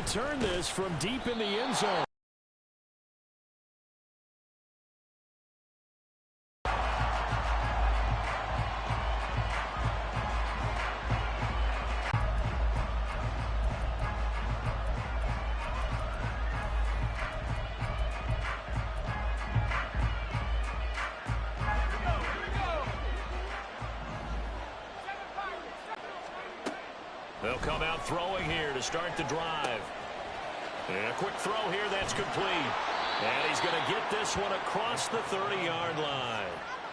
return this from deep in the end zone. They'll come out throwing here to start the drive. And a quick throw here, that's complete. And he's going to get this one across the 30-yard line.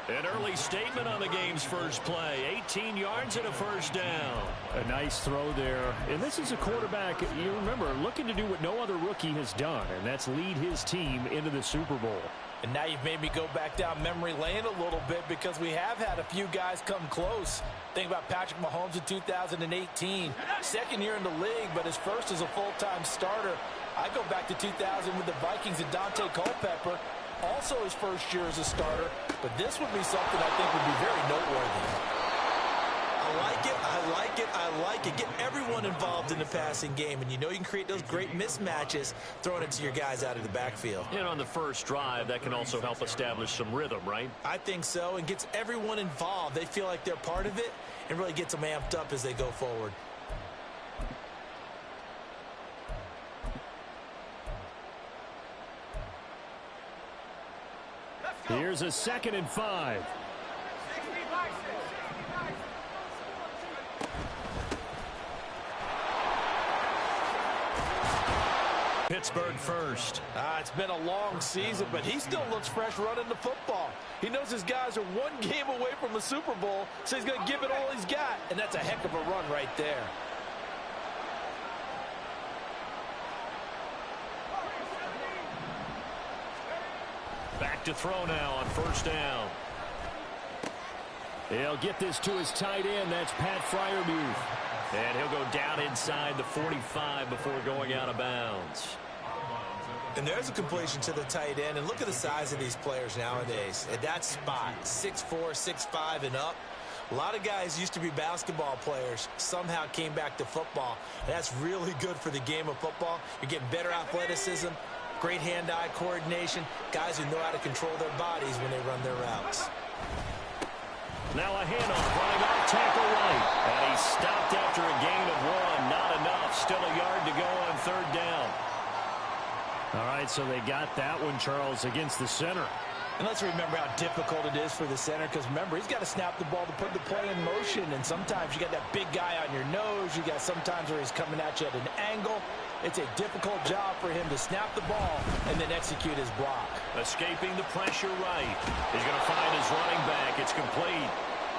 An early statement on the game's first play. 18 yards and a first down. A nice throw there. And this is a quarterback, you remember, looking to do what no other rookie has done, and that's lead his team into the Super Bowl. And now you've made me go back down memory lane a little bit because we have had a few guys come close. Think about Patrick Mahomes in 2018. Second year in the league, but his first as a full-time starter. I go back to 2000 with the Vikings and Dante Culpepper. Also his first year as a starter. But this would be something I think would be very noteworthy. I like it, I like it, I like it. Get everyone involved in the passing game. And you know you can create those great mismatches throwing it to your guys out of the backfield. And on the first drive, that can also help establish some rhythm, right? I think so, and gets everyone involved. They feel like they're part of it and really gets them amped up as they go forward. Here's a 2nd and 5. Pittsburgh first. It's been a long season, but he still looks fresh running the football. He knows his guys are one game away from a Super Bowl, so he's going to give it all he's got, and that's a heck of a run right there. Back to throw now on first down. He'll get this to his tight end. That's Pat Freiermuth. And he'll go down inside the 45 before going out of bounds. And there's a completion to the tight end. And look at the size of these players nowadays. At that spot, 6'4", 6'5", and up. A lot of guys used to be basketball players, somehow came back to football. And that's really good for the game of football. You're getting better athleticism, great hand-eye coordination, guys who know how to control their bodies when they run their routes. Now a handoff, running off tackle right. And he stopped after a gain of 1. Not enough. Still a yard to go on third down. All right, so they got that one, Charles, against the center. And let's remember how difficult it is for the center, because remember, he's got to snap the ball to put the play in motion, and sometimes you got that big guy on your nose. You got sometimes where he's coming at you at an angle. It's a difficult job for him to snap the ball and then execute his block. Escaping the pressure right. He's going to find his running back. It's complete.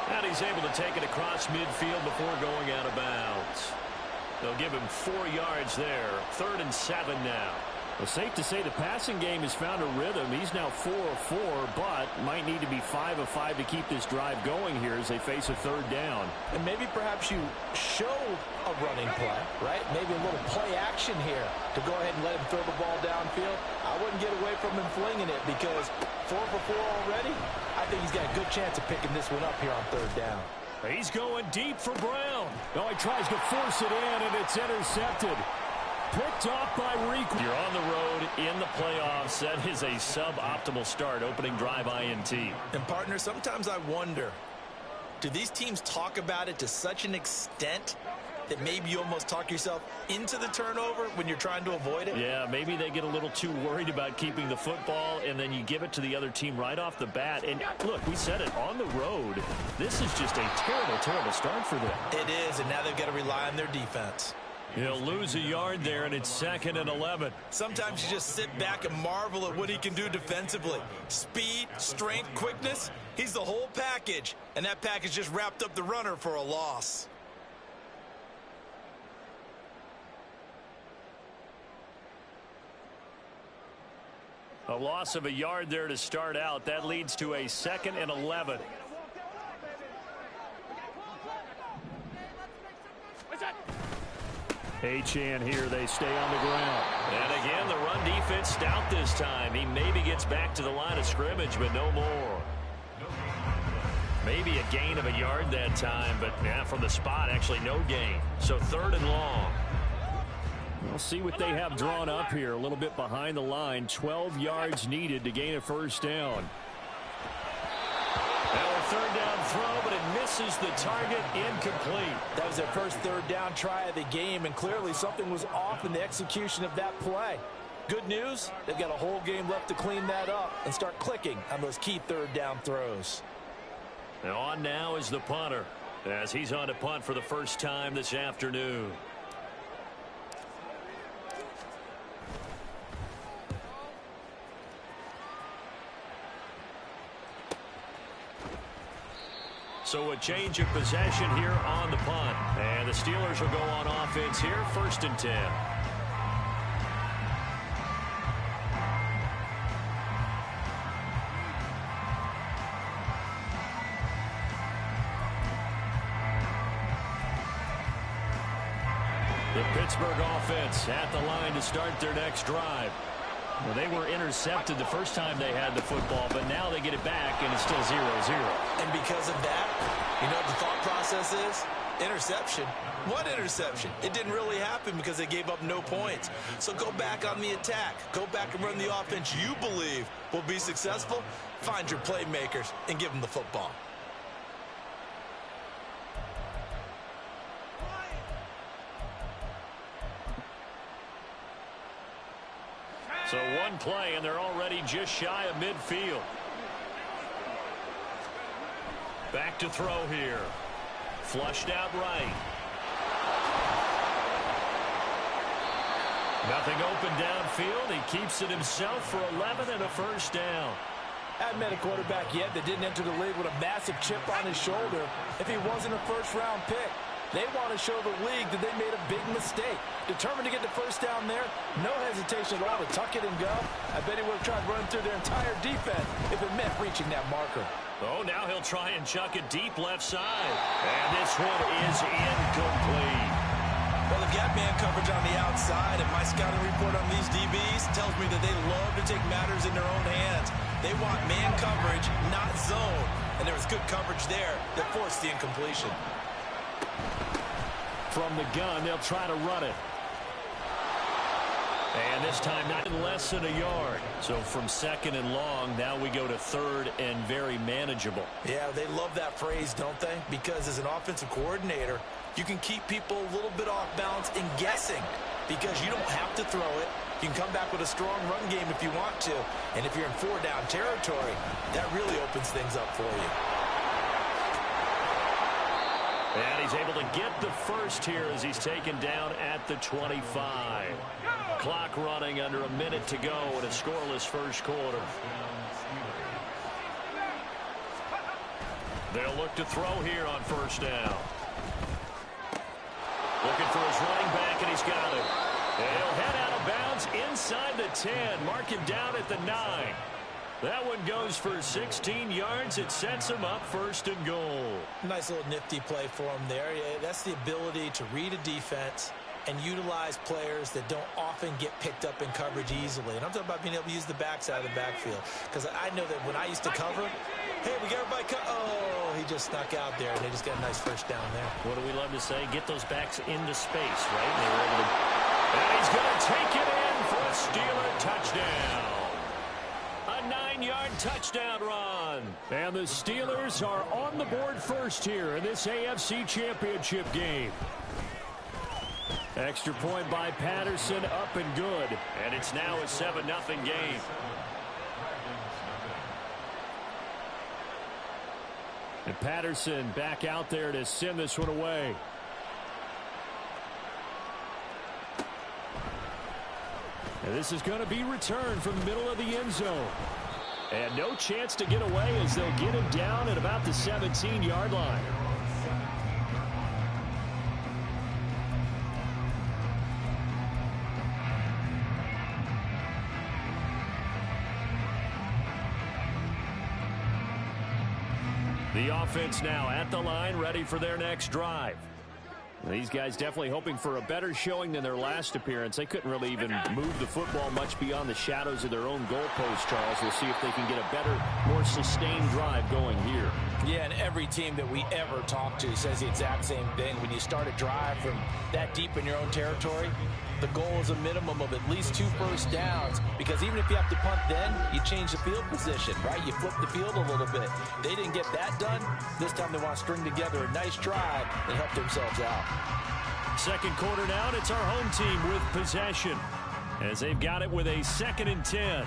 And he's able to take it across midfield before going out of bounds. They'll give him 4 yards there. 3rd and 7 now. Well, safe to say the passing game has found a rhythm. He's now 4 of 4, but might need to be 5 of 5 to keep this drive going here as they face a 3rd down. And maybe perhaps you show a running play, right? Maybe a little play action here to go ahead and let him throw the ball downfield. I wouldn't get away from him flinging it, because 4 for 4 already, I think he's got a good chance of picking this one up here on 3rd down. He's going deep for Brown. No, he tries to force it in, and it's intercepted. Picked off by Reek. You're on the road in the playoffs. That is a suboptimal start. Opening drive INT. And, partner, sometimes I wonder, do these teams talk about it to such an extent that maybe you almost talk yourself into the turnover when you're trying to avoid it? Yeah, maybe they get a little too worried about keeping the football, and then you give it to the other team right off the bat. And, look, we said it, on the road, this is just a terrible, terrible start for them. It is, and now they've got to rely on their defense. He'll lose a yard there, and it's 2nd and 11. Sometimes you just sit back and marvel at what he can do defensively. Speed, strength, quickness, he's the whole package. And that package just wrapped up the runner for a loss. A loss of a yard there to start out. That leads to a 2nd and 11. Achane here, they stay on the ground. And again, the run defense stout this time. He maybe gets back to the line of scrimmage, but no more. Maybe a gain of a yard that time, but yeah, from the spot, actually no gain. So 3rd and long. We'll see what they have drawn up here. A little bit behind the line. 12 yards needed to gain a first down. Now a third down throw, but it misses the target, incomplete. That was their first third down try of the game, and clearly something was off in the execution of that play. Good news, they've got a whole game left to clean that up and start clicking on those key third down throws. Now on now is the punter, as he's on to punt for the first time this afternoon. So a change of possession here on the punt. And the Steelers will go on offense here, 1st and 10. The Pittsburgh offense at the line to start their next drive. Well, they were intercepted the first time they had the football, but now they get it back, and it's still 0-0. And because of that, you know what the thought process is? Interception. What interception? It didn't really happen because they gave up no points. So go back on the attack. Go back and run the offense you believe will be successful. Find your playmakers and give them the football. So one play, and they're already just shy of midfield. Back to throw here. Flushed out right. Nothing open downfield. He keeps it himself for 11 and a first down. Hadn't met a quarterback yet that didn't enter the league with a massive chip on his shoulder if he wasn't a first-round pick. They want to show the league that they made a big mistake. Determined to get the first down there. No hesitation at all to tuck it and go. I bet he would have tried running through their entire defense if it meant reaching that marker. Oh, now he'll try and chuck it deep left side. And this one is incomplete. Well, they've got man coverage on the outside, and my scouting report on these DBs tells me that they love to take matters in their own hands. They want man coverage, not zone. And there was good coverage there that forced the incompletion. From the gun, they'll try to run it. And this time not less than a yard. So from 2nd and long, now we go to 3rd and very manageable. Yeah, they love that phrase, don't they? Because as an offensive coordinator, you can keep people a little bit off balance and guessing because you don't have to throw it. You can come back with a strong run game if you want to. And if you're in 4-down territory, that really opens things up for you. And he's able to get the first here as he's taken down at the 25. Clock running under a minute to go in a scoreless first quarter. They'll look to throw here on first down. Looking for his running back, and he's got it. He'll head out of bounds inside the 10. Mark him down at the 9. That one goes for 16 yards. It sets him up 1st and goal. Nice little nifty play for him there. Yeah, that's the ability to read a defense and utilize players that don't often get picked up in coverage easily. And I'm talking about being able to use the backside of the backfield. Because I know that when I used to cover, hey, we got everybody oh, he just snuck out there, and they just got a nice first down there. What do we love to say? Get those backs into space, right? And they were able to... And he's going to take it in for a Steeler touchdown. A 9-yard touchdown run. And the Steelers are on the board first here in this AFC Championship game. Extra point by Patterson, up and good. And it's now a 7-0 game. And Patterson back out there to send this one away. And this is going to be returned from the middle of the end zone. And no chance to get away as they'll get him down at about the 17-yard line. The offense now at the line, ready for their next drive. These guys definitely hoping for a better showing than their last appearance. They couldn't really even move the football much beyond the shadows of their own goalpost, Charles. We'll see if they can get a better, more sustained drive going here. Yeah, and every team that we ever talk to says the exact same thing. When you start a drive from that deep in your own territory, the goal is a minimum of at least 2 first downs, because even if you have to punt then, you change the field position, right? You flip the field a little bit. They didn't get that done. This time they want to string together a nice drive and help themselves out. Second quarter now, and it's our home team with possession as they've got it with a 2nd and 10.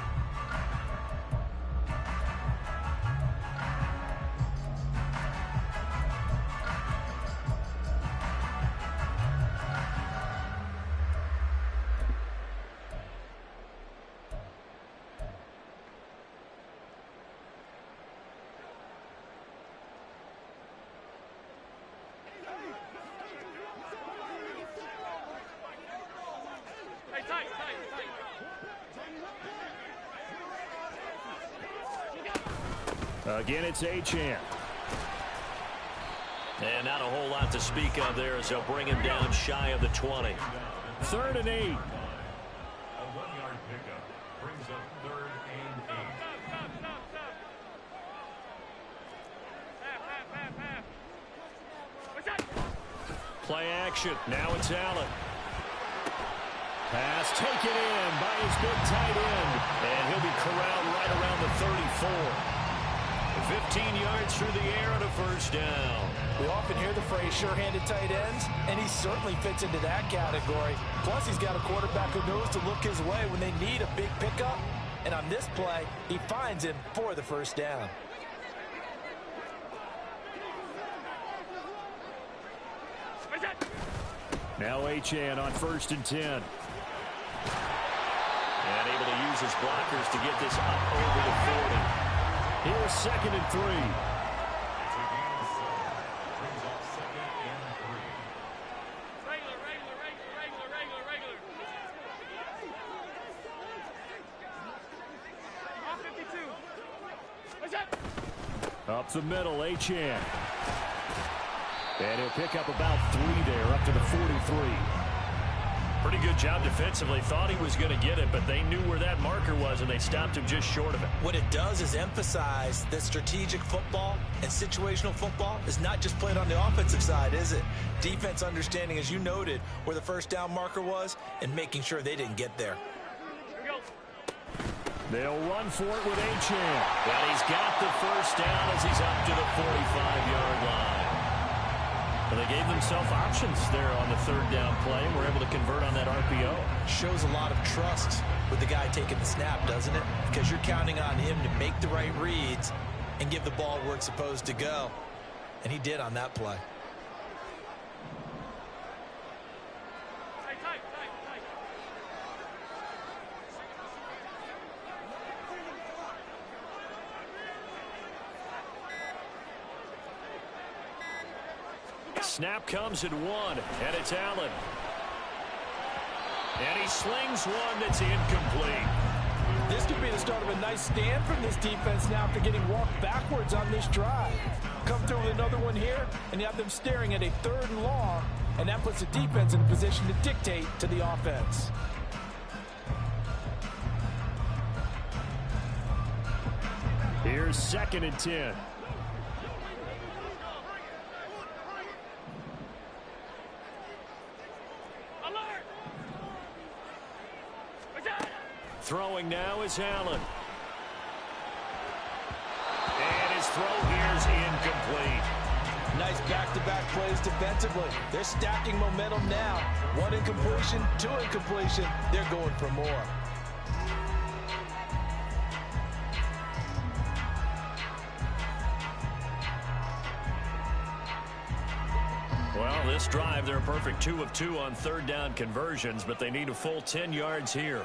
Again, it's Achane. And not a whole lot to speak of there as they'll bring him down shy of the 20. 3rd and 8. A 1-yard pickup brings up 3rd and 8. Play action. Now it's Allen. Pass taken in by his big tight end. And he'll be corralled right around the 34. 15 yards through the air and a first down. We often hear the phrase sure-handed tight ends, and he certainly fits into that category. Plus, he's got a quarterback who knows to look his way when they need a big pickup. And on this play, he finds him for the first down. Now Achane on 1st and 10. And able to use his blockers to get this up over the 40. Here's 2nd and 3. Up the middle, Achane. And he'll pick up about 3 there, up to the 43. Pretty good job defensively. Thought he was going to get it, but they knew where that marker was, and they stopped him just short of it. What it does is emphasize that strategic football and situational football is not just played on the offensive side, is it? Defense understanding, as you noted, where the first down marker was and making sure they didn't get there. They'll run for it with Achane. And he's got the first down as he's up to the 45-yard line. Well, they gave themselves options there on the 3rd down play, and were able to convert on that RPO. Shows a lot of trust with the guy taking the snap, doesn't it? Because you're counting on him to make the right reads and give the ball where it's supposed to go. And he did on that play. Snap comes at 1, and it's Allen. And he slings one that's incomplete. This could be the start of a nice stand from this defense now after getting walked backwards on this drive. Come through with another one here, and you have them staring at a 3rd and long, and that puts the defense in a position to dictate to the offense. Here's 2nd and 10. Throwing now is Allen. And his throw here is incomplete. Nice back-to-back plays defensively. They're stacking momentum now. 1 incompletion, 2 incompletion. They're going for more. Well, this drive, they're a perfect 2 of 2 on 3rd down conversions, but they need a full 10 yards here.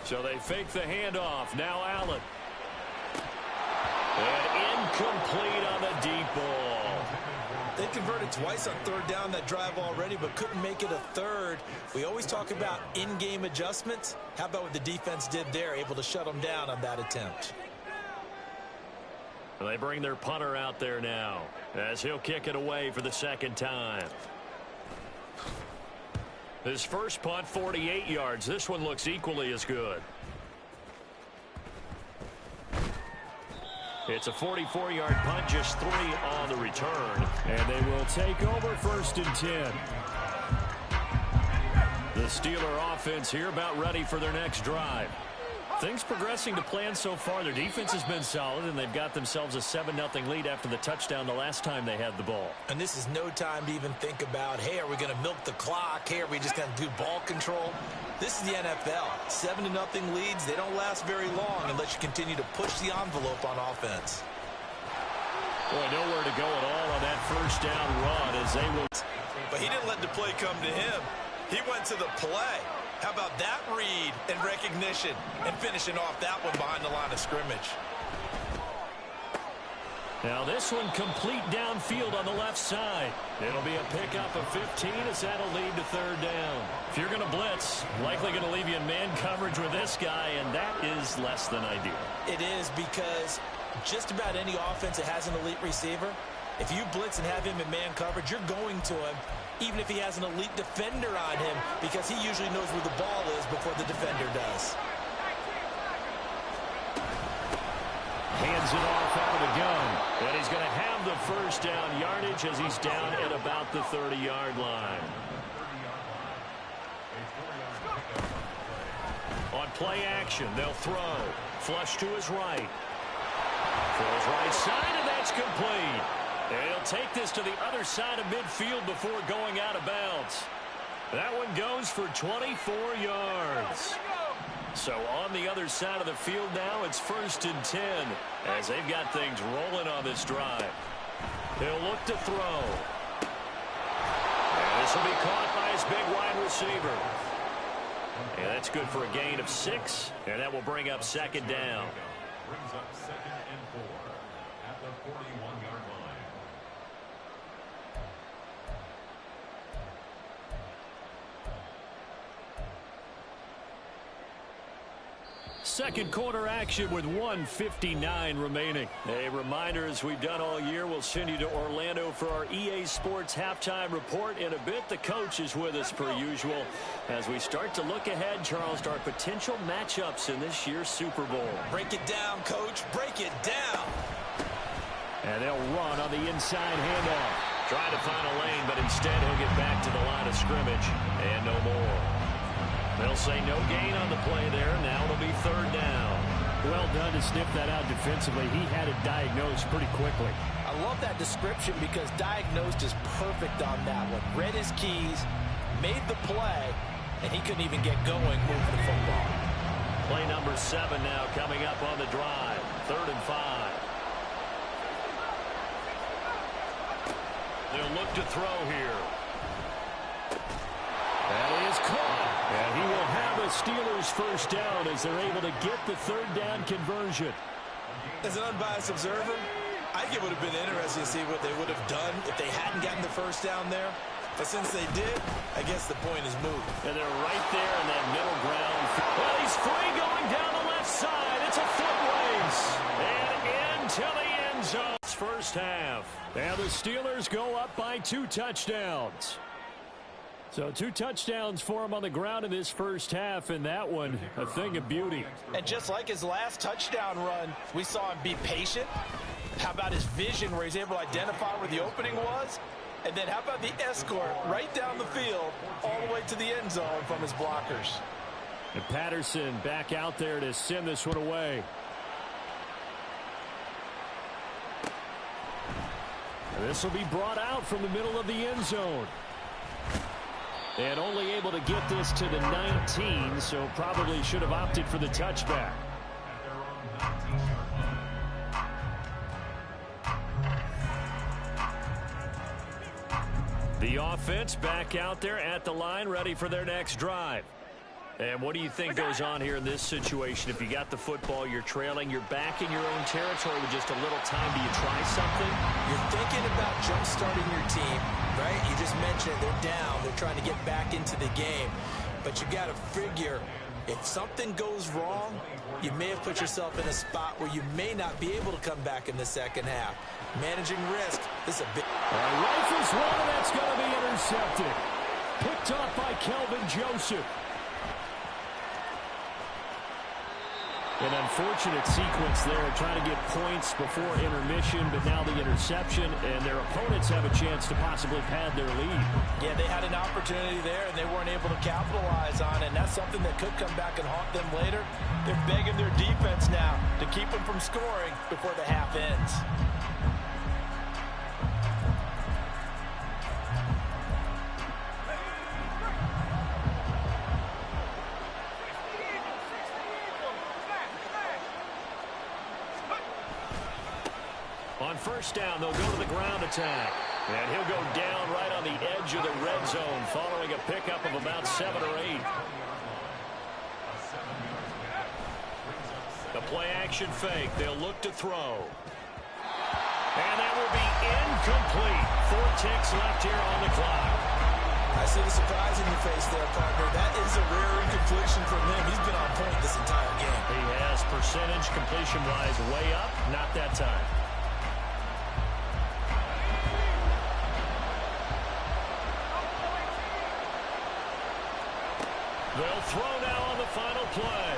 So they fake the handoff. Now Allen. And incomplete on the deep ball. They converted twice on third down that drive already, but couldn't make it a third. We always talk about in-game adjustments. How about what the defense did there, able to shut them down on that attempt? They bring their punter out there now as he'll kick it away for the second time. His first punt, 48 yards. This one looks equally as good. It's a 44-yard punt, just 3 on the return. And they will take over 1st and 10. The Steeler offense here about ready for their next drive. Things progressing to plan so far. Their defense has been solid, and they've got themselves a 7-0 lead after the touchdown the last time they had the ball. And this is no time to even think about, hey, are we going to milk the clock? Hey, are we just going to do ball control? This is the NFL. 7-0 leads, they don't last very long unless you continue to push the envelope on offense. Boy, nowhere to go at all on that first down run as they will. But he didn't let the play come to him. He went to the play. How about that read and recognition and finishing off that one behind the line of scrimmage? Now this one complete downfield on the left side. It'll be a pickup of 15 as that'll lead to third down. If you're going to blitz, likely going to leave you in man coverage with this guy, and that is less than ideal. It is, because just about any offense that has an elite receiver, if you blitz and have him in man coverage, you're going to him, even if he has an elite defender on him, because he usually knows where the ball is before the defender does. Hands it off out of the gun. And he's going to have the first down yardage as he's down at about the 30-yard line. On play action, they'll throw. Flush to his right. Throws right side, and that's complete. And he'll take this to the other side of midfield before going out of bounds. That one goes for 24 yards. So on the other side of the field now, it's 1st and 10 as they've got things rolling on this drive. He'll look to throw. And this will be caught by his big wide receiver. And that's good for a gain of 6, and that will bring up 2nd down. Brings up 2nd and 4 at the 41-yard line. Second quarter action with 1:59 remaining. A reminder, as we've done all year, we'll send you to Orlando for our EA Sports halftime report in a bit. The coach is with us per usual as we start to look ahead, Charles, to our potential matchups in this year's Super Bowl. Break it down, coach. Break it down. And they'll run on the inside handoff. Trying to find a lane, but instead he'll get back to the line of scrimmage and no more. They'll say no gain on the play there. Now it'll be 3rd down. Well done to sniff that out defensively. He had it diagnosed pretty quickly. I love that description because diagnosed is perfect on that one. Read his keys, made the play, and he couldn't even get going moving the football. Play number 7 now coming up on the drive. 3rd and 5. They'll look to throw here. That is caught. And he will have a Steelers first down as they're able to get the 3rd down conversion. As an unbiased observer, I think it would have been interesting to see what they would have done if they hadn't gotten the first down there. But since they did, I guess the point is moot. And they're right there in that middle ground. Well, he's free going down the left side. It's a foot race. And into the end zone. First half. And the Steelers go up by 2 touchdowns. So 2 touchdowns for him on the ground in this first half, and that one a thing of beauty. And just like his last touchdown run, we saw him be patient. How about his vision where he's able to identify where the opening was? And then how about the escort right down the field all the way to the end zone from his blockers? And Patterson back out there to send this one away. And this will be brought out from the middle of the end zone. And only able to get this to the 19, so probably should have opted for the touchback. The offense back out there at the line, ready for their next drive. And what do you think goes on here in this situation? If you got the football, you're trailing, you're back in your own territory with just a little time. Do you try something? You're thinking about jump-starting your team, right? You just mentioned they're down. They're trying to get back into the game. But you got to figure, if something goes wrong, you may have put yourself in a spot where you may not be able to come back in the second half. Managing risk is a big... Rifles one, and that's going to be intercepted. Picked off by Kelvin Joseph. An unfortunate sequence there, trying to get points before intermission, but now the interception, and their opponents have a chance to possibly pad their lead. Yeah, they had an opportunity there, and they weren't able to capitalize on it, and that's something that could come back and haunt them later. They're begging their defense now to keep them from scoring before the half ends. On first down, they'll go to the ground attack. And he'll go down right on the edge of the red zone following a pickup of about 7 or 8. The play-action fake. They'll look to throw. And that will be incomplete. 4 ticks left here on the clock. I see the surprise in your face there, partner. That is a rare incompletion from him. He's been on point this entire game. He has percentage completion-wise way up. Not that time. They'll throw now on the final play.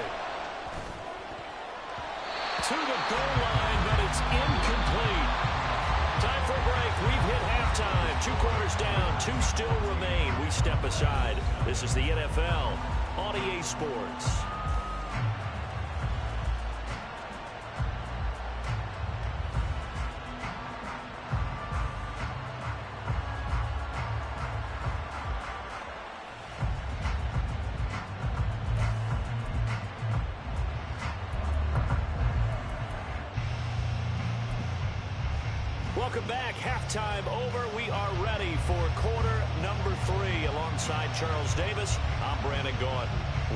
To the goal line, but it's incomplete. Time for a break. We've hit halftime. 2 quarters down, 2 still remain. We step aside. This is the NFL on EA Sports. Welcome back. Halftime over. We are ready for quarter number 3. Alongside Charles Davis, I'm Brandon Gaudin.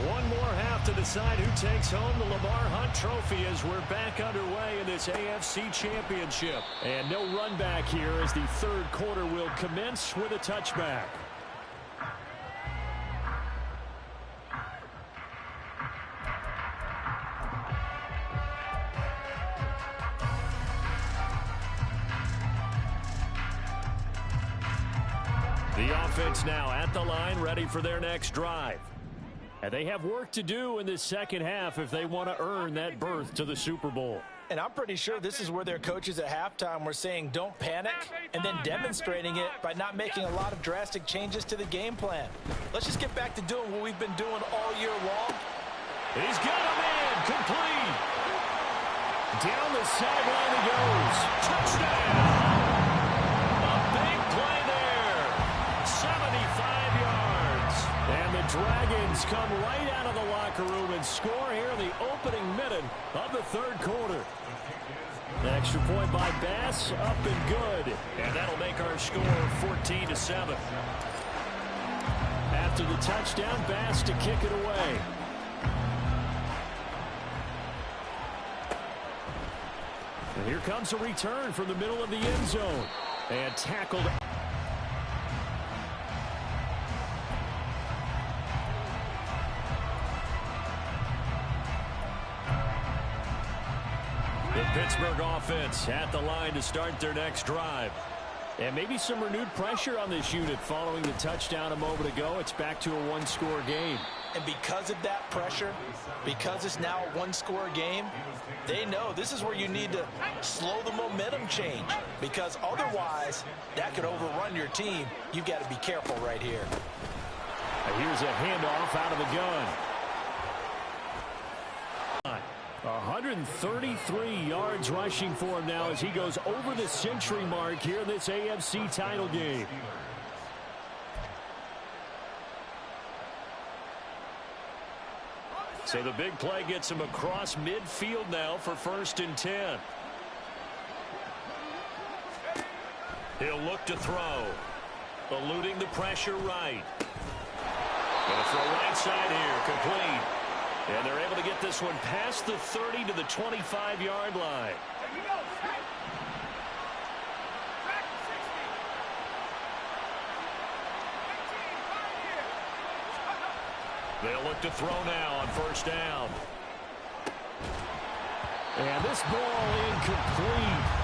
One more half to decide who takes home the Lamar Hunt Trophy as we're back underway in this AFC Championship. And no run back here as the third quarter will commence with a touchback. The offense now at the line, ready for their next drive. And they have work to do in this second half if they want to earn that berth to the Super Bowl. And I'm pretty sure this is where their coaches at halftime were saying don't panic, and then demonstrating it by not making a lot of drastic changes to the game plan. Let's just get back to doing what we've been doing all year long. He's got a man, complete. Down the sideline he goes. Touchdown. A big play there. 75 yards. And the Dragons come right out of the locker room and score here in the opening minute of the third quarter. The extra point by Bass, up and good. And that'll make our score 14-7. After the touchdown, Bass to kick it away. And here comes a return from the middle of the end zone. And tackled. The Pittsburgh offense at the line to start their next drive. And maybe some renewed pressure on this unit following the touchdown a moment ago. It's back to a one-score game. And because of that pressure, because it's now a one-score game, they know this is where you need to slow the momentum change. Because otherwise, that could overrun your team. You've got to be careful right here. Here's a handoff out of the gun. 133 yards rushing for him now as he goes over the century mark here in this AFC title game. So the big play gets him across midfield now for 1st and 10. He'll look to throw. Eluding the pressure right. Going to throw right side here. complete. And they're able to get this one past the 30 to the 25-yard line. They'll look to throw now on first down. And this ball incomplete.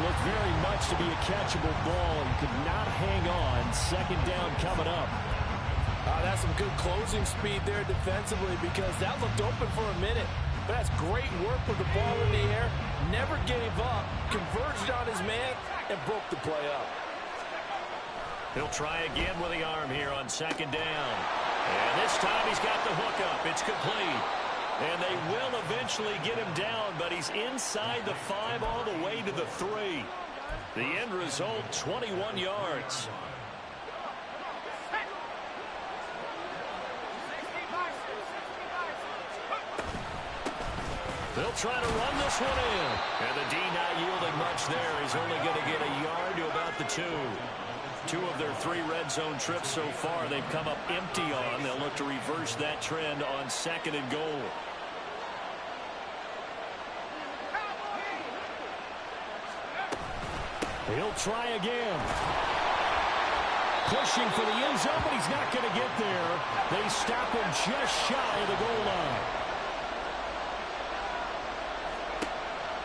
Looked very much to be a catchable ball and could not hang on. Second down coming up. That's some good closing speed there defensively because that looked open for a minute. But that's great work with the ball in the air. Never gave up. Converged on his man and broke the play up. He'll try again with the arm here on second down. And this time he's got the hook up. It's complete. And they will eventually get him down, but he's inside the 5 all the way to the 3. The end result, 21 yards. They'll try to run this one in. And the D not yielding much there. He's only going to get a yard to about the 2. 2 of their 3 red zone trips so far they've come up empty on. They'll look to reverse that trend on second and goal. He'll try again. Pushing for the end zone, but he's not going to get there. They stop him just shy of the goal line.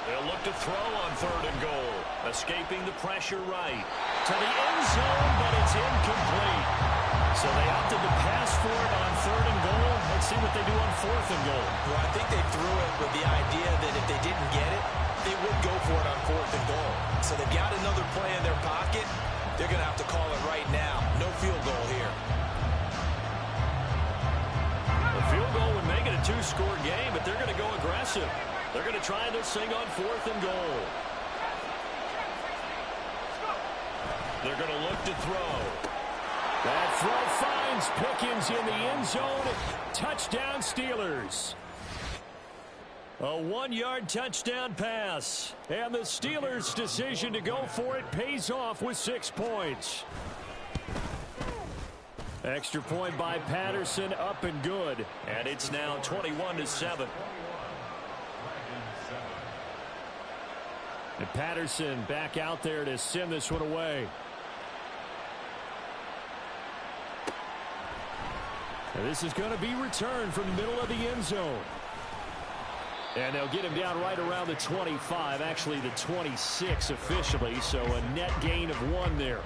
They'll look to throw on third and goal. Escaping the pressure right. To the end zone, but it's incomplete. So they opted to pass for it on third and goal. Let's see what they do on fourth and goal. Well, I think they threw it with the idea that if they didn't get it, they would go for it on fourth and goal. So they've got another play in their pocket. They're going to have to call it right now. No field goal here. A field goal would make it a 2-score game, but they're going to go aggressive. They're going to try this thing on fourth and goal. They're going to look to throw. That throw finds Pickens in the end zone. Touchdown Steelers. A 1-yard touchdown pass. And the Steelers' decision to go for it pays off with 6 points. Extra point by Patterson, up and good. And it's now 21-7. And Patterson back out there to send this one away. And this is going to be returned from the middle of the end zone. And they'll get him down right around the 25, actually the 26 officially, so a net gain of 1 there.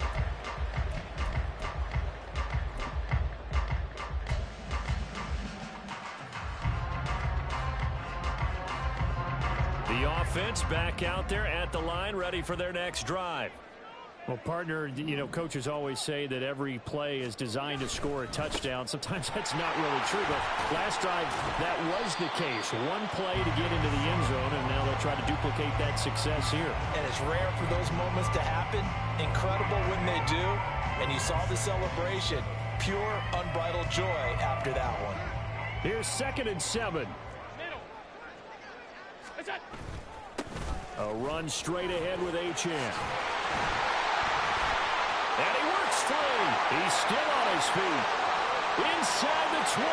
The offense back out there at the line, ready for their next drive. Well, partner, you know, coaches always say that every play is designed to score a touchdown. Sometimes that's not really true, but last drive, that was the case. 1 play to get into the end zone, and now they'll try to duplicate that success here. And it's rare for those moments to happen. Incredible when they do. And you saw the celebration. Pure, unbridled joy after that one. Here's 2nd and 7. A run straight ahead with Achane. And he works free. He's still on his feet. Inside the 20.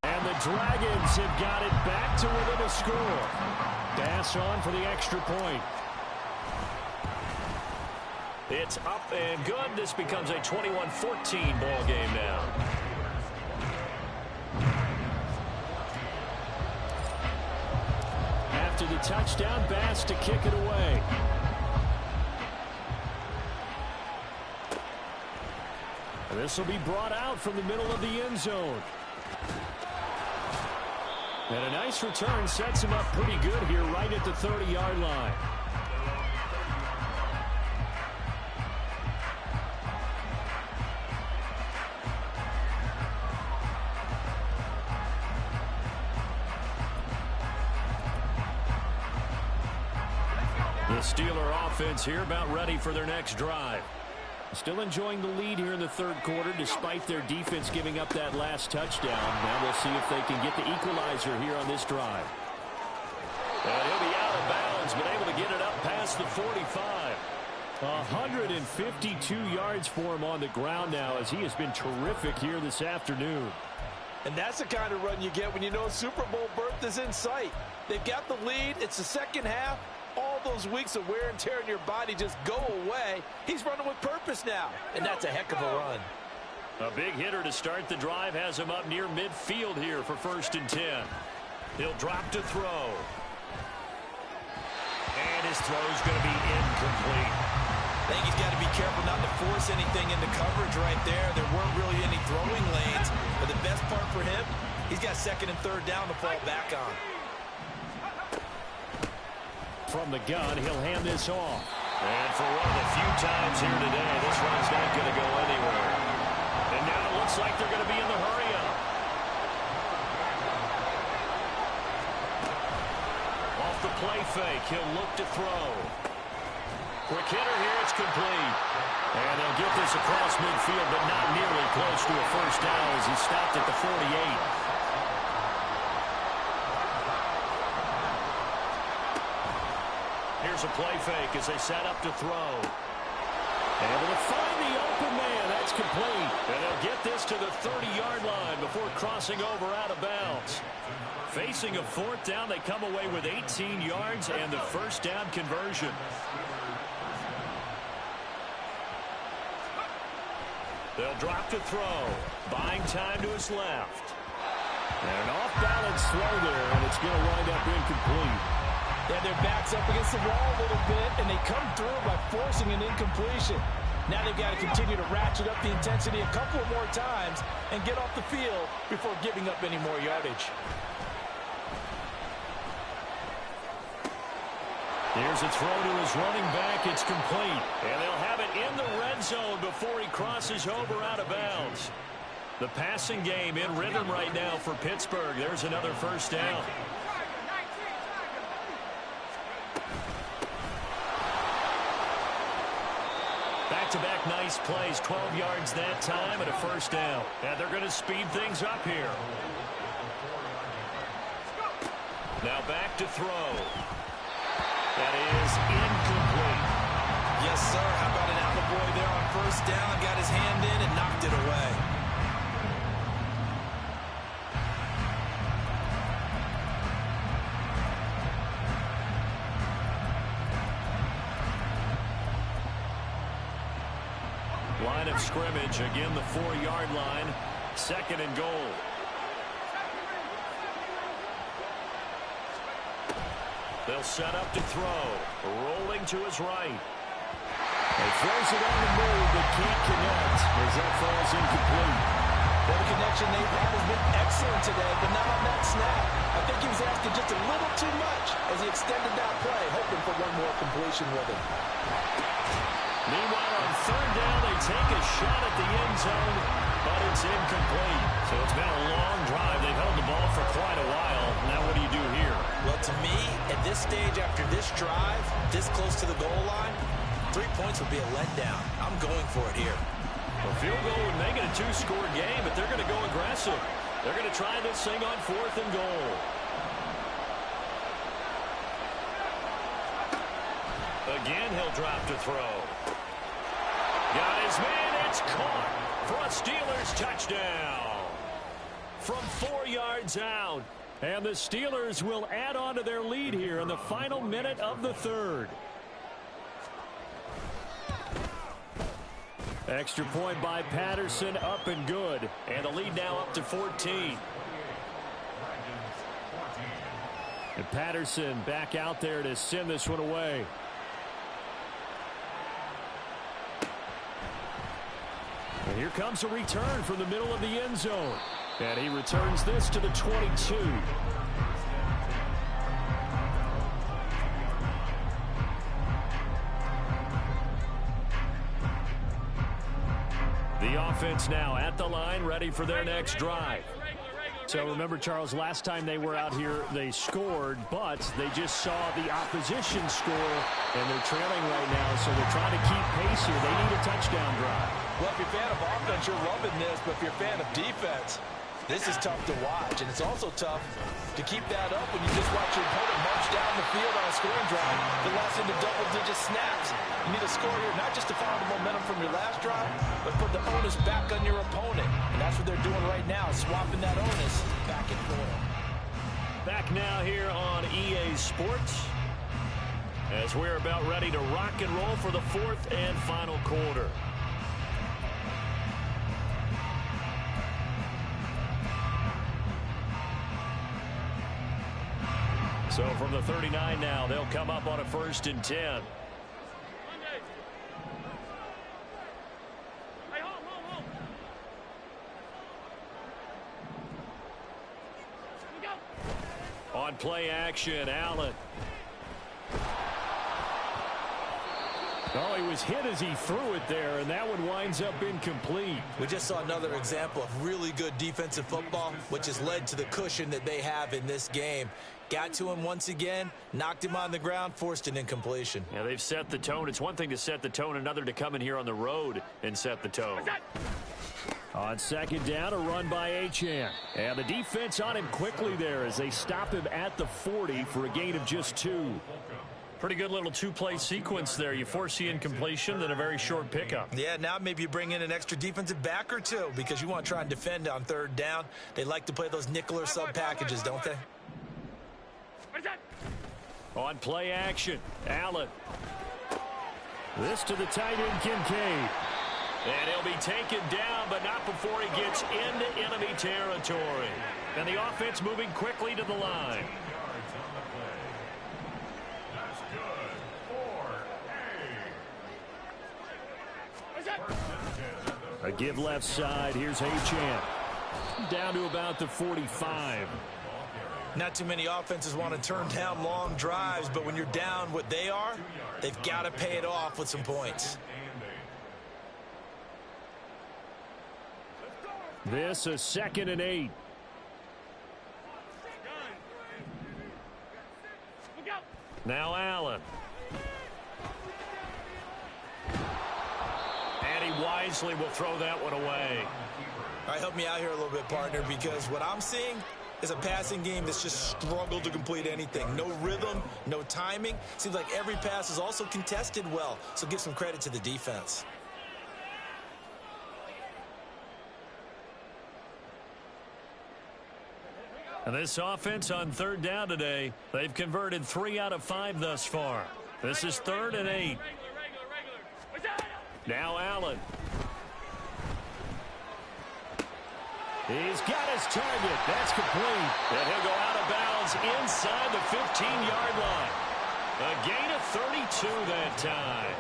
And the Dragons have got it back to within a score. Pass on for the extra point. It's up and good. This becomes a 21-14 ball game now. After the touchdown, Bass to kick it away. This will be brought out from the middle of the end zone. And a nice return sets him up pretty good here right at the 30-yard line. The Steeler offense here about ready for their next drive. Still enjoying the lead here in the third quarter despite their defense giving up that last touchdown. Now we'll see if they can get the equalizer here on this drive. And he'll be out of bounds, but able to get it up past the 45. 152 yards for him on the ground now as he has been terrific here this afternoon. And that's the kind of run you get when you know Super Bowl berth is in sight. They've got the lead. It's the second half. All those weeks of wear and tear in your body just go away. He's running with purpose now, and that's a heck of a run. A big hitter to start the drive has him up near midfield here for 1st and 10. He'll drop to throw. And his throw's going to be incomplete. I think he's got to be careful not to force anything into coverage right there. There weren't really any throwing lanes. But the best part for him, he's got 2nd and 3rd down to fall back on. From the gun, he'll hand this off. And for one of the few times here today, this run's not going to go anywhere. And now it looks like they're going to be in the hurry-up. Off the play fake, he'll look to throw. Quick hitter here, it's complete. And they'll get this across midfield, but not nearly close to a 1st down as he stopped at the 48. Here's a play fake as they set up to throw. Able to find the open man. That's complete. And they'll get this to the 30-yard line before crossing over out of bounds. Facing a 4th down, they come away with 18 yards and the 1st down conversion. They'll drop to throw. Buying time to his left. And an off-balance throw there, and it's going to wind up incomplete. Yeah, their backs up against the wall a little bit, and they come through by forcing an incompletion. Now they've got to continue to ratchet up the intensity a couple of more times and get off the field before giving up any more yardage. Here's a throw to his running back. It's complete. And they'll have it in the red zone before he crosses over out of bounds. The passing game in rhythm right now for Pittsburgh. There's another 1st down. Back-to-back nice plays, 12 yards that time and a 1st down. And they're going to speed things up here. Now back to throw. That is incomplete. Yes, sir. How about an attaboy there on 1st down? Got his hand in and knocked it away. Line of scrimmage, again the 4-yard line. 2nd and goal. They'll set up to throw. Rolling to his right. He throws it on the move, but can't connect as that falls incomplete. Well, the connection they've had has been excellent today, but not on that snap. I think he was asking just a little too much as he extended that play, hoping for one more completion with him. Meanwhile, on 3rd down, they take a shot at the end zone, but it's incomplete. So it's been a long drive. They've held the ball for quite a while. Now what do you do here? Well, to me, at this stage after this drive, this close to the goal line, 3 points would be a letdown. I'm going for it here. A field goal would make it a 2-score game, but they're going to go aggressive. They're going to try this thing on 4th and goal. Again, he'll drop to throw. Got his man, it's caught for a Steelers touchdown. From 4 yards out. And the Steelers will add on to their lead here in the final minute of the 3rd. Extra point by Patterson, up and good. And the lead now up to 14. And Patterson back out there to send this one away. And here comes a return from the middle of the end zone. And he returns this to the 22. The offense now at the line, ready for their next drive. So remember, Charles, last time they were out here, they scored, but they just saw the opposition score, and they're trailing right now, so they're trying to keep pace here. They need a touchdown drive. Well, if you're a fan of offense, you're loving this, but if you're a fan of defense, This is tough to watch, and it's also tough to keep that up when you just watch your opponent march down the field on a scoring drive that lasts into double-digit snaps. You need a score here, not just to follow the momentum from your last drive, but put the onus back on your opponent. And that's what they're doing right now, swapping that onus back and forth. Back now here on EA Sports, as we're about ready to rock and roll for the fourth and final quarter. So from the 39 now, they'll come up on a 1st and 10. On play action, Allen. Oh, he was hit as he threw it there, and that one winds up incomplete. We just saw another example of really good defensive football, which has led to the cushion that they have in this game. Got to him once again, knocked him on the ground, forced an incompletion. Yeah, they've set the tone. It's one thing to set the tone, another to come in here on the road and set the tone. On 2nd down, a run by Achane. And the defense on him quickly there as they stop him at the 40 for a gain of just 2. Pretty good little two-play sequence there. You force the incompletion, then a very short pickup. Yeah, now maybe you bring in an extra defensive back or two because you want to try and defend on 3rd down. They like to play those nickel or sub packages, don't they? On play action, Allen. This to the tight end, Kincaid. And he'll be taken down, but not before he gets into enemy territory. And the offense moving quickly to the line. A give left side. Here's Achane. Down to about the 45. Not too many offenses want to turn down long drives, but when you're down what they are, they've got to pay it off with some points. This a 2nd and 8. Now Allen. And he wisely will throw that one away. All right, help me out here a little bit, partner, because what I'm seeing is a passing game that's just struggled to complete anything. No rhythm, no timing. Seems like every pass is also contested well, so give some credit to the defense. And this offense on 3rd down today, they've converted 3 out of 5 thus far. This is 3rd and 8. Now Allen. He's got his target. That's complete. And he'll go out of bounds inside the 15-yard line. A gain of 32 that time.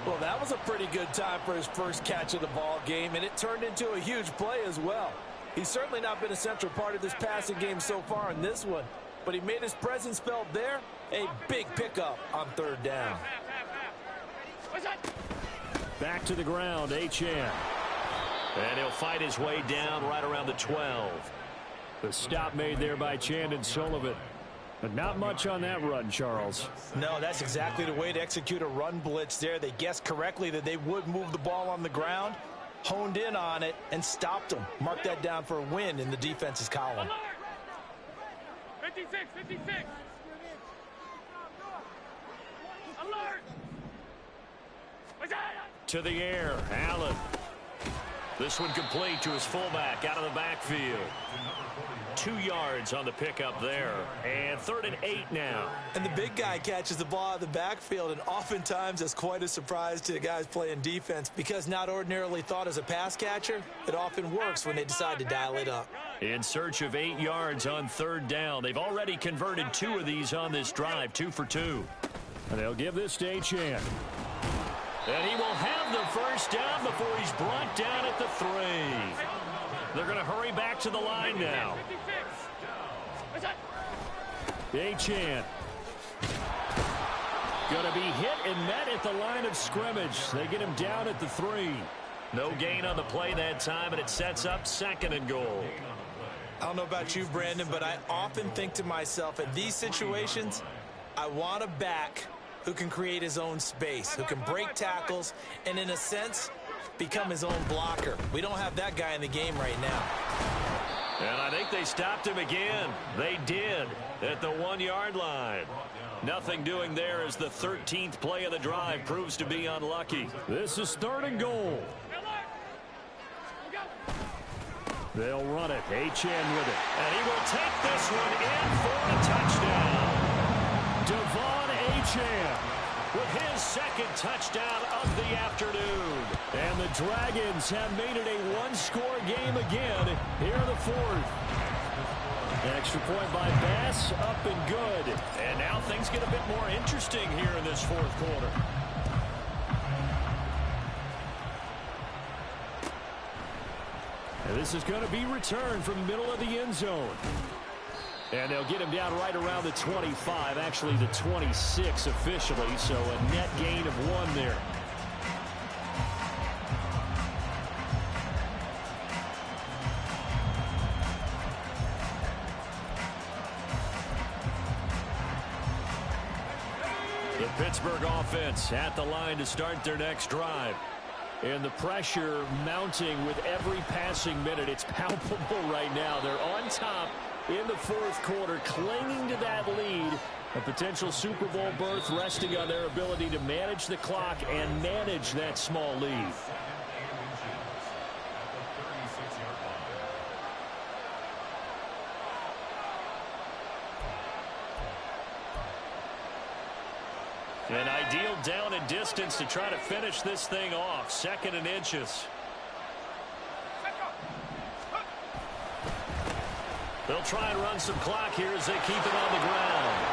Well, that was a pretty good time for his first catch of the ball game, and it turned into a huge play as well. He's certainly not been a central part of this passing game so far in this one, but he made his presence felt there. A big pickup on 3rd down. Back to the ground, Achane. And he'll fight his way down right around the 12. The stop made there by Chandon Sullivan. But not much on that run, Charles. No, that's exactly the way to execute a run blitz there. They guessed correctly that they would move the ball on the ground, honed in on it, and stopped them. Mark that down for a win in the defense's column. 56, 56. Alert! To the air, Allen. This one complete to his fullback out of the backfield. 2 yards on the pickup there. And 3rd and 8 now. And the big guy catches the ball out of the backfield, and oftentimes that's quite a surprise to the guys playing defense because not ordinarily thought as a pass catcher, it often works when they decide to dial it up. In search of 8 yards on 3rd down. They've already converted 2 of these on this drive, 2 for 2. And they'll give this to Achane. And he will have the first down before he's brought down at the 3. They're going to hurry back to the line now. Achane. Going to be hit and met at the line of scrimmage. They get him down at the 3. No gain on the play that time, and it sets up 2nd and goal. I don't know about you, Brandon, but I often think to myself, in these situations, I want a back who can create his own space, who can break tackles, and in a sense, become his own blocker. We don't have that guy in the game right now. And I think they stopped him again. They did at the 1-yard line. Nothing doing there as the 13th play of the drive proves to be unlucky. This is 3rd and goal. They'll run it. Achane with it. And he will take this one in for a touchdown. Devon Achane with his 2nd touchdown of the afternoon. And the Dragons have made it a 1-score game again here in the 4th. An extra point by Bass, up and good. And now things get a bit more interesting here in this 4th quarter. And this is going to be returned from the middle of the end zone. And they'll get him down right around the 25, actually the 26 officially, so a net gain of 1 there. The Pittsburgh offense at the line to start their next drive. And the pressure mounting with every passing minute. It's palpable right now. They're on top in the 4th quarter, clinging to that lead. A potential Super Bowl berth resting on their ability to manage the clock and manage that small lead. An ideal down and distance to try to finish this thing off. 2nd and inches. They'll try and run some clock here as they keep it on the ground.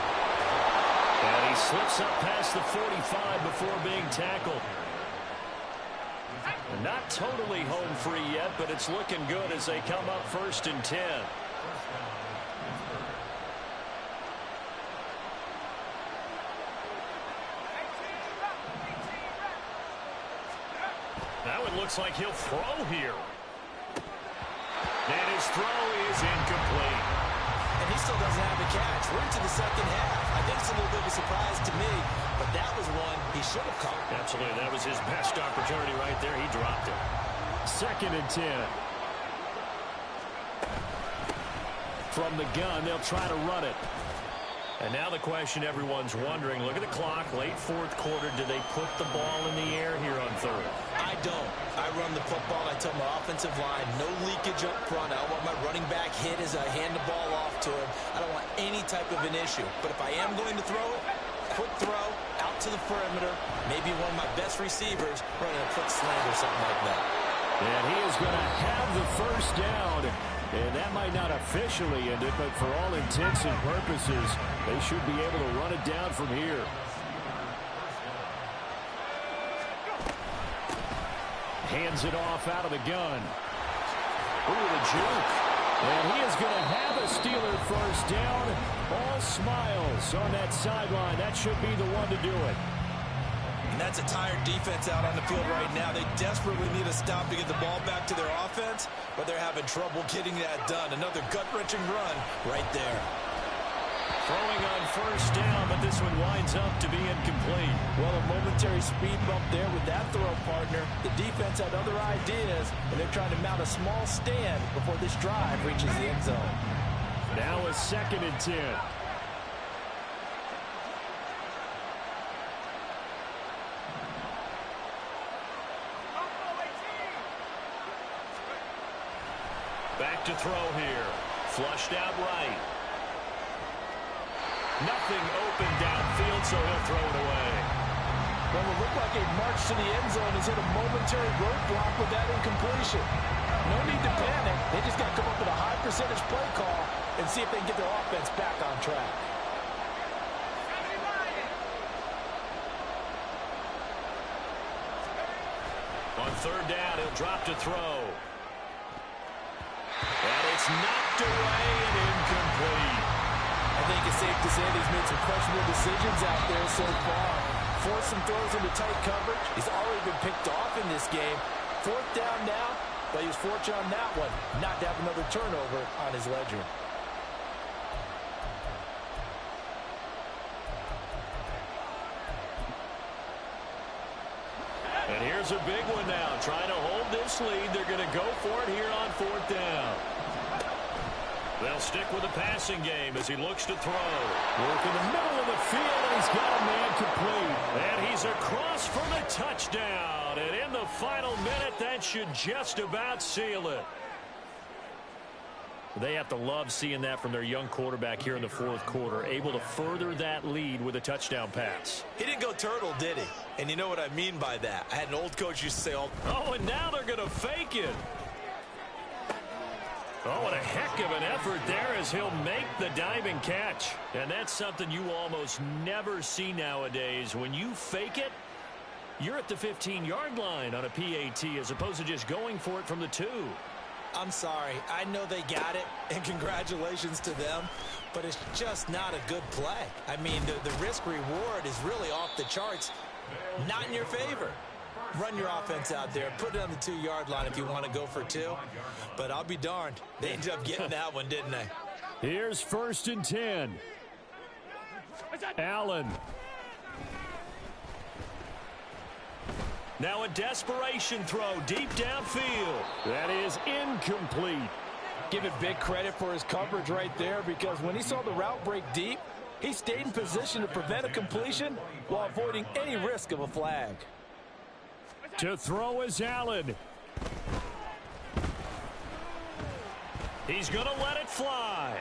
And he slips up past the 45 before being tackled. And not totally home free yet, but it's looking good as they come up 1st and 10. Now it looks like he'll throw here. And his throw is incomplete. And he still doesn't have a catch. We're into the 2nd half. I think it's a little bit of a surprise to me, but that was one he should have caught. Absolutely. That was his best opportunity right there. He dropped it. 2nd and 10. From the gun, they'll try to run it. And now the question everyone's wondering, look at the clock, late 4th quarter, do they put the ball in the air here on 3rd? I don't. I run the football. I tell my offensive line, no leakage up front. I don't want my running back hit as I hand the ball off to him. I don't want any type of an issue. But if I am going to throw it, quick throw, out to the perimeter, maybe one of my best receivers running a quick slant or something like that. And he is going to have the 1st down. And that might not officially end it, but for all intents and purposes, they should be able to run it down from here. Hands it off out of the gun. Ooh, the juke. And he is going to have a Steeler 1st down. All smiles on that sideline. That should be the one to do it. And that's a tired defense out on the field right now. They desperately need a stop to get the ball back to their offense, but they're having trouble getting that done. Another gut-wrenching run right there. Throwing on 1st down, but this one winds up to be incomplete. Well, a momentary speed bump there with that throw partner. The defense had other ideas, and they're trying to mount a small stand before this drive reaches the end zone. Now a 2nd and 10. Back to throw here. Flushed out right. Nothing open downfield, so he'll throw it away. Well, it looked like a march to the end zone has hit a momentary roadblock with that incompletion. No need to panic. They just got to come up with a high percentage play call and see if they can get their offense back on track. On 3rd down, he'll drop to throw. And it's knocked away and incomplete. I think it's safe to say he's made some questionable decisions out there so far. Forced some throws into tight coverage. He's already been picked off in this game. 4th down now, but he was fortunate on that one not to have another turnover on his ledger. And here's a big one now. Trying to hold this lead. They're going to go for it here on 4th down. They'll stick with the passing game as he looks to throw. Work in the middle of the field, and he's got a man complete. And he's across for the touchdown. And in the final minute, that should just about seal it. They have to love seeing that from their young quarterback here in the fourth quarter, able to further that lead with a touchdown pass. He didn't go turtle, did he? And you know what I mean by that. I had an old coach used to say, oh, and now they're going to fake it. Oh, what a heck of an effort there as he'll make the diving catch. And that's something you almost never see nowadays. When you fake it, you're at the 15-yard line on a PAT as opposed to just going for it from the 2. I'm sorry. I know they got it, and congratulations to them, but it's just not a good play. I mean, the risk-reward is really off the charts, not in your favor. Run your offense out there. Put it on the 2-yard line if you want to go for 2. But I'll be darned. They ended up getting that one, didn't they? Here's 1st and 10. Allen. Now a desperation throw deep downfield. That is incomplete. Give it big credit for his coverage right there, because when he saw the route break deep, he stayed in position to prevent a completion while avoiding any risk of a flag. To throw is Allen. He's going to let it fly.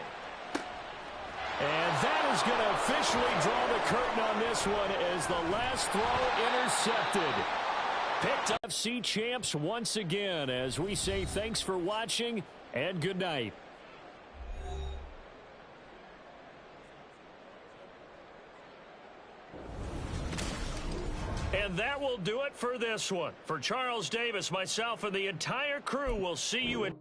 And that is going to officially draw the curtain on this one as the last throw intercepted. Picked up FC champs once again as we say thanks for watching and good night. And that will do it for this one. For Charles Davis, myself, and the entire crew, we'll see you in